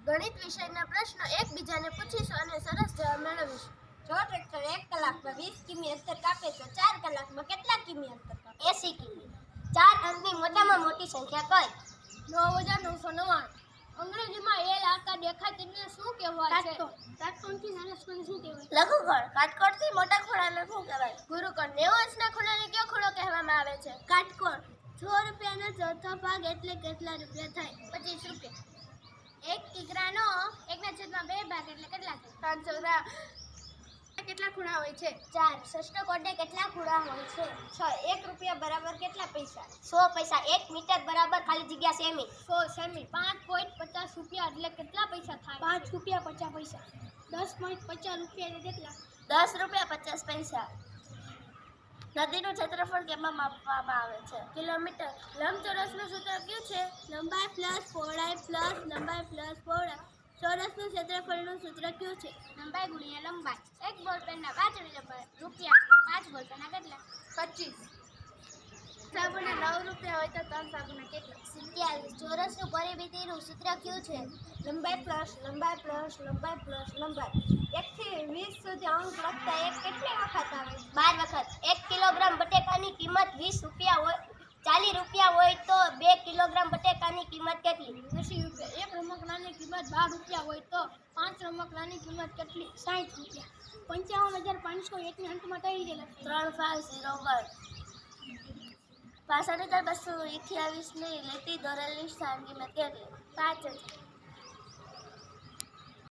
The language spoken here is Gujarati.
ગણિત વિષયના પ્રશ્નો એકબીજાને પૂછીશું અને સરસ જવાબ મેળવીશું. જો ટ્રેક્ટર 1 કલાકમાં 20 કિમી અંતર કાપે તો 4 કલાકમાં કેટલા કિમી અંતર કાપે? 80 કિમી. 4 અંકની મોટામાં મોટી સંખ્યા કઈ? 9999. અંગ્રેજીમાં એલ આકાર દેખાય તેને શું કહેવાય છે? કાટકોણથી નાના ખૂણાને શું કહેવાય? લઘુકોણ. કાટકોણથી મોટા ખૂણાને શું કહેવાય? ગુરુકોણ. 90 અંશના ખૂણાને કયો ખૂણો કહેવામાં આવે છે? કાટકોણ. 100 રૂપિયાનો ચોથો ભાગ એટલે કેટલા રૂપિયા થાય? 25 રૂપિયા. એક કિગ્રાનો 1/2 ભાગ એટલે કેટલા થાય? 500 ગ્રામ. કેટલા ખૂણા હોય છે? 4. ષષ્ઠકોણને કેટલા ખૂણા હોય છે? 6. 1 રૂપિયા બરાબર કેટલા પૈસા? 100 પૈસા. 1 મીટર બરાબર ખાલી જગ્યા સેમી. 100 સેમી. 5.50 રૂપિયા એટલે કેટલા પૈસા થાય? 5 રૂપિયા 50 પૈસા. 10.50 રૂપિયા એટલે કેટલા? 10 રૂપિયા 50 પૈસા. નદીનું ક્ષેત્રફળ કેમાં માપવામાં આવે છે? કિલોમીટર. લંબચોરસનું સૂત્ર કયું છે? લંબાઈ પ્લસ પહોળાઈ પ્લસ લંબાઈ પ્લસ પહોળાઈ. ચોરસનું ક્ષેત્રફળનું સૂત્ર કયું છે? લંબાઈ ગુણ્યા લંબાઈ. એક બોલપેનના 5 રૂપિયા. 5 બોલપેનના કેટલા? 25. સાબુના 9 રૂપિયા હોય તો 3 સાબુના કેટલા? 47. ચોરસનું પરિમિતિનું સૂત્ર કયું છે? લંબાઈ પ્લસ લંબાઈ પ્લસ લંબાઈ પ્લસ લંબાઈ. 1 થી 20 સુધી અંક લખતા એક કેટલી વખત આવે? 12 વખત. 1 કિલોગ્રામ બટેકાની કિંમત 20 રૂપિયા હોય 40 રૂપિયા હોય તો 2 કિલોગ્રામ બટેકાની કિંમત કેટલી? 80 રૂપિયા. એક રમકડાની કિંમત 12 રૂપિયા હોય તો 5 રમકડાની કિંમત કેટલી? 60 રૂપિયા. 55,501 ની અંકમાં કઈ રીતે લખીએ? 3501. 65,228 ની લેતી દોરેલી સ્થાન કિંમત કેટલી? 5000.